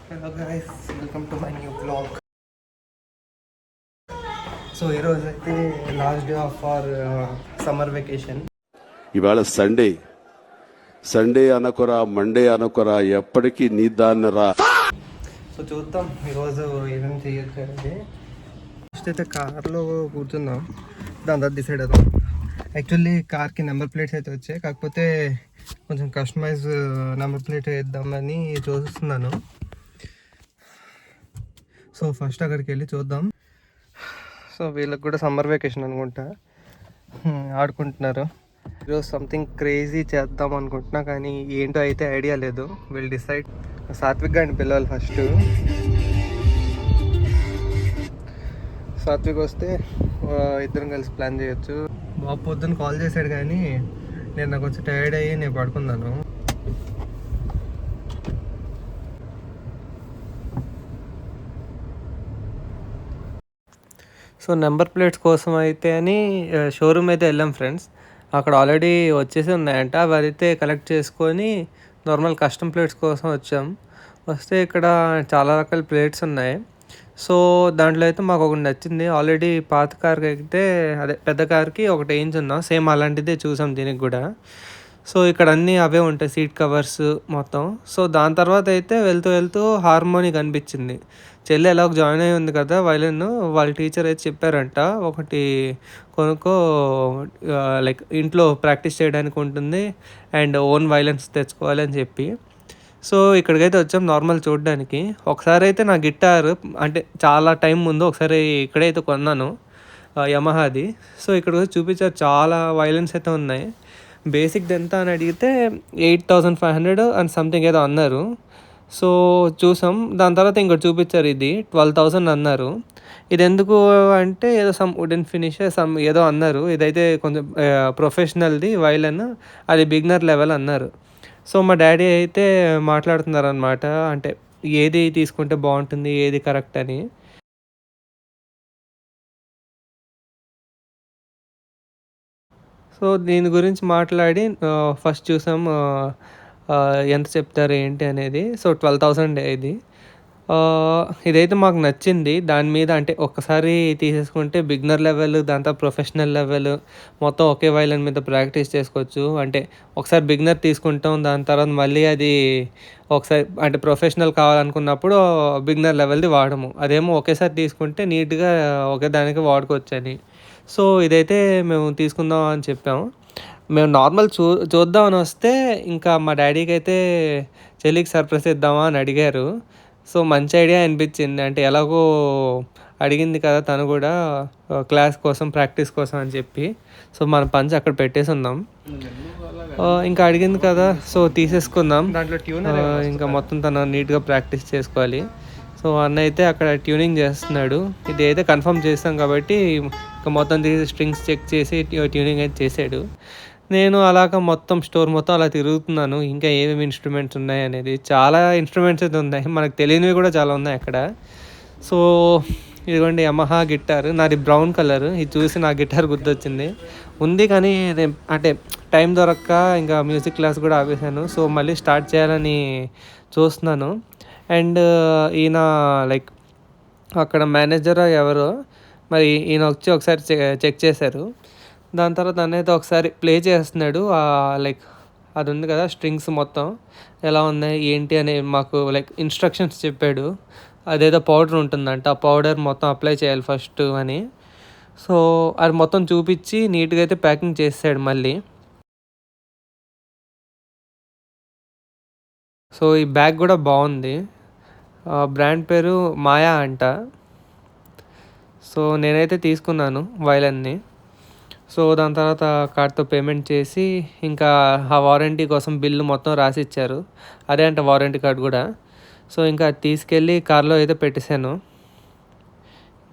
Hello guys, welcome to my new blog. So ఈరోజు అయితే last day of our summer vacation. ఇవాళ Sunday. Sunday అనకురా, Monday అనకురా, ఎప్పటికీ నీ దాన్ని రా. సో చూద్దాం ఈరోజు ఏమేమి చేయొచ్చు అనేది. ఫస్ట్ అయితే కార్లో కూర్చుందాం, దాని తర్వాత డిసైడ్ అవుదాం. యాక్చువల్లీ కార్కి నెంబర్ ప్లేట్స్ అయితే వచ్చాయి, కాకపోతే కొంచెం కస్టమైజ్ నెంబర్ ప్లేట్ వేద్దామని చూస్తున్నాను. సో ఫస్ట్ అక్కడికి వెళ్ళి చూద్దాం. సో వీళ్ళకి కూడా సమ్మర్ వెకేషన్ అనుకుంటా, ఆడుకుంటున్నారు. ఈరోజు సంథింగ్ క్రేజీ చేద్దాం అనుకుంటున్నా, కానీ ఏంటో అయితే ఐడియా లేదు. వీళ్ళు డిసైడ్. సాత్విక్ గారిని పిలవాలి ఫస్ట్. సాత్విక్ వస్తే ఇద్దరం కలిసి ప్లాన్ చేయొచ్చు. బాబు పొద్దున్న కాల్ చేశాడు, కానీ నేను నాకు కొంచెం టైర్డ్ అయ్యి నేను పడుకున్నాను. సో నెంబర్ ప్లేట్స్ కోసం అయితే అని షోరూమ్ అయితే వెళ్ళాం ఫ్రెండ్స్. అక్కడ ఆల్రెడీ వచ్చేసి ఉన్నాయంట, అవి అయితే కలెక్ట్ చేసుకొని నార్మల్ కస్టమ్ ప్లేట్స్ కోసం వచ్చాం. వస్తే ఇక్కడ చాలా రకాల ప్లేట్స్ ఉన్నాయి. సో దాంట్లో అయితే మాకు ఒకటి నచ్చింది. ఆల్రెడీ పాత కార్కి అయితే అదే పెద్ద కార్కి ఒకటి వేయించున్నాం, సేమ్ అలాంటిదే చూసాం దీనికి కూడా. సో ఇక్కడ అన్నీ అవే ఉంటాయి, సీట్ కవర్స్ మొత్తం. సో దాని తర్వాత అయితే వెళ్తూ వెళ్తూ హార్మోని కనిపించింది. చెల్లి ఎలాగ జాయిన్ అయ్యి ఉంది కదా వైలిన్, వాళ్ళ టీచర్ అయితే చెప్పారంట ఒకటి కొనుక్కో, లైక్ ఇంట్లో ప్రాక్టీస్ చేయడానికి ఉంటుంది అండ్ ఓన్ వైలెన్స్ తెచ్చుకోవాలి అని చెప్పి. సో ఇక్కడికైతే వచ్చాం నార్మల్ చూడడానికి. ఒకసారి అయితే నా గిటార్ అంటే చాలా టైం ముందు ఒకసారి ఇక్కడైతే కొన్నాను, యమహాది. సో ఇక్కడ చూపించారు, చాలా వైలెన్స్ అయితే ఉన్నాయి. బేసిక్ది ఎంత అని అడిగితే 8,500 అండ్ సంథింగ్ ఏదో అన్నారు. సో చూసాం. దాని తర్వాత ఇంకోటి చూపించారు, ఇది 12,000 అన్నారు. ఇది ఎందుకు అంటే ఏదో సమ్ వుడెన్ ఫినిష్ సమ్ ఏదో అన్నారు. ఇదైతే కొంచెం ప్రొఫెషనల్ది వైలెన్, అది బిగినర్ లెవెల్ అన్నారు. సో మా డాడీ అయితే మాట్లాడుతున్నారు అనమాట, అంటే ఏది తీసుకుంటే బాగుంటుంది, ఏది కరెక్ట్ అని. సో దీని గురించి మాట్లాడి ఫస్ట్ చూసాం ఎంత చెప్తారు ఏంటి అనేది. సో 12,000 ఇది. ఇదైతే మాకు నచ్చింది. దాని మీద అంటే ఒక్కసారి తీసేసుకుంటే బిగినర్ లెవెల్, దాంతో ప్రొఫెషనల్ లెవెల్ మొత్తం ఒకే వైలెన్ మీద ప్రాక్టీస్ చేసుకోవచ్చు. అంటే ఒకసారి బిగినర్ తీసుకుంటాం, దాని తర్వాత మళ్ళీ అది ఒకసారి అంటే ప్రొఫెషనల్ కావాలనుకున్నప్పుడు బిగినర్ లెవెల్ది వాడము. అదేమో ఒకేసారి తీసుకుంటే నీట్గా ఒకే దానికి వాడుకోవచ్చు అని. సో ఇదైతే మేము తీసుకుందాం అని చెప్పాము. మేము నార్మల్ చూద్దామని వస్తే ఇంకా మా డాడీకి అయితే చెల్లికి సర్ప్రైజ్ ఇద్దామా అని అడిగారు. సో మంచి ఐడియా అనిపించింది. అంటే ఎలాగో అడిగింది కదా తను కూడా, క్లాస్ కోసం ప్రాక్టీస్ కోసం అని చెప్పి. సో మన పంచ్ అక్కడ పెట్టేసి ఉందాం. ఇంకా అడిగింది కదా, సో తీసేసుకుందాం. దాంట్లో ట్యూన్ ఇంకా మొత్తం తను నీట్గా ప్రాక్టీస్ చేసుకోవాలి. సో అన్న అయితే అక్కడ ట్యూనింగ్ చేస్తున్నాడు. ఇది అయితే కన్ఫర్మ్ చేస్తాం కాబట్టి ఇంకా మొత్తం తీసి స్ట్రింగ్స్ చెక్ చేసి ట్యూనింగ్ అయితే చేసాడు. నేను అలాగ మొత్తం స్టోర్ మొత్తం అలా తిరుగుతున్నాను, ఇంకా ఏమేమి ఇన్స్ట్రుమెంట్స్ ఉన్నాయి అనేది. చాలా ఇన్స్ట్రుమెంట్స్ అయితే ఉన్నాయి, మనకు తెలియనివి కూడా చాలా ఉన్నాయి అక్కడ. సో ఇదిగోండి యమహా గిటార్, నాది బ్రౌన్ కలర్. ఇది చూసి నా గిటార్ గుర్తొచ్చింది. ఉంది కానీ అంటే టైం దొరక్క ఇంకా మ్యూజిక్ క్లాస్ కూడా ఆపేసాను. సో మళ్ళీ స్టార్ట్ చేయాలని చూస్తున్నాను. అండ్ ఈయన లైక్ అక్కడ మేనేజర్ ఎవరో మరి, ఈయన వచ్చి ఒకసారి చెక్ చేశారు. దాని తర్వాత అన్నైతే ఒకసారి ప్లే చేస్తున్నాడు. లైక్ అది ఉంది కదా స్ట్రింగ్స్ మొత్తం ఎలా ఉన్నాయి ఏంటి అని మాకు లైక్ ఇన్స్ట్రక్షన్స్ చెప్పాడు. అదేదో పౌడర్ ఉంటుందంట, ఆ పౌడర్ మొత్తం అప్లై చేయాలి ఫస్ట్ అని. సో అది మొత్తం చూపించి నీట్గా అయితే ప్యాకింగ్ చేసాడు మళ్ళీ. సో ఈ బ్యాగ్ కూడా బాగుంది, బ్రాండ్ పేరు మాయా అంట. సో నేనైతే తీసుకున్నాను వైలన్ని. సో దాని తర్వాత కార్డ్తో పేమెంట్ చేసి ఇంకా ఆ వారంటీ కోసం బిల్లు మొత్తం రాసి ఇచ్చారు. అదే అంట వారంటీ కార్డ్ కూడా. సో ఇంకా తీసుకెళ్ళి కార్లో అయితే పెట్టేశాను.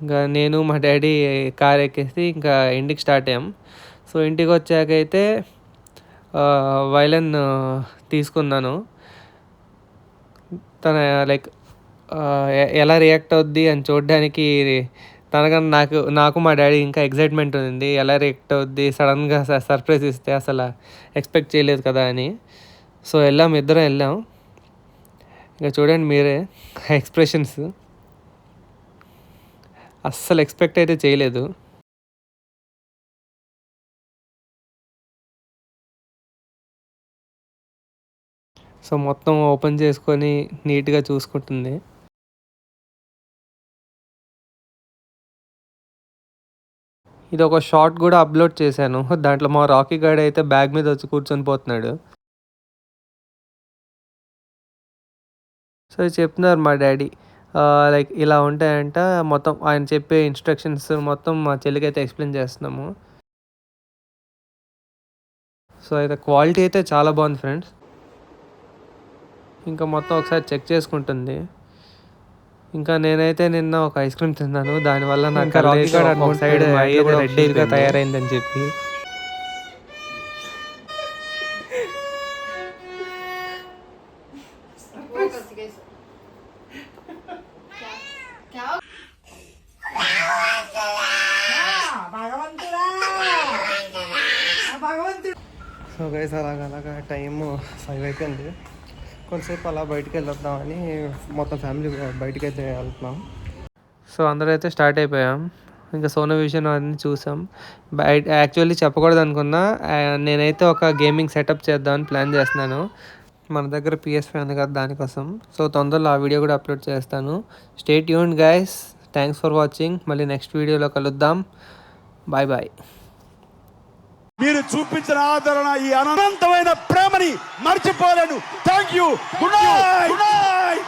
ఇంకా నేను మా డాడీ కార్ ఎక్కేసి ఇంకా ఇంటికి స్టార్ట్ అయ్యాం. సో ఇంటికి వచ్చాకైతే వైలెన్ తీసుకున్నాను. తన లైక్ ఎలా రియాక్ట్ అవుద్ది అని చూడడానికి తనకన్నా నాకు మా డాడీ ఇంకా ఎగ్జైట్మెంట్ ఉంది, ఎలా రియాక్ట్ అవుద్ది, సడన్గా సర్ప్రైజ్ ఇస్తే అసలు ఎక్స్పెక్ట్ చేయలేదు కదా అని. సో ఇద్దరం వెళ్ళాం. ఇక చూడండి మీరే ఎక్స్ప్రెషన్స్ అస్సలు ఎక్స్పెక్ట్ అయితే చేయలేదు. సో మొత్తం ఓపెన్ చేసుకొని నీట్గా చూసుకుంటుంది. ఇది ఒక షార్ట్ కూడా అప్లోడ్ చేశాను. దాంట్లో మా రాకీ గార్డ్ అయితే బ్యాగ్ మీద వచ్చి కూర్చొని పోతున్నాడు. సో ఇది చెప్తున్నారు మా డాడీ లైక్ ఇలా ఉంటాయంట. మొత్తం ఆయన చెప్పే ఇన్స్ట్రక్షన్స్ మొత్తం మా చెల్లికి అయితే ఎక్స్ప్లెయిన్ చేస్తున్నాము. సో అయితే క్వాలిటీ అయితే చాలా బాగుంది ఫ్రెండ్స్. ఇంకా మొత్తం ఒకసారి చెక్ చేసుకుంటుంది. ఇంకా నేనైతే నిన్న ఒక ఐస్ క్రీమ్ తిన్నాను. దానివల్ల నాకు ఒక సైడ్ రెడ్గా తయారైందని చెప్పి. సో గైస్ అలాగా టైం 5 అయిపోయింది. కొంతసేపు అలా బయటికి వెళ్ళొద్దామని మొత్తం ఫ్యామిలీ బయటికి అయితే వెళ్తున్నాం. సో అందరూ అయితే స్టార్ట్ అయిపోయాం. ఇంకా సోనో విజన్ అన్నీ చూసాం. బయట యాక్చువల్లీ చెప్పకూడదు అనుకున్నా. నేనైతే ఒక గేమింగ్ సెటప్ చేద్దామని ప్లాన్ చేస్తున్నాను. మన దగ్గర PS5 ఉంది కదా దానికోసం. సో తొందరలో ఆ వీడియో కూడా అప్లోడ్ చేస్తాను. Stay tuned guys. Thanks for watching. మళ్ళీ నెక్స్ట్ వీడియోలో కలుద్దాం. Bye bye. మీరు చూపించిన ఆదరణ, ఈ అనంతమైన ప్రేమని మర్చిపోలేను. Thank you. Good night.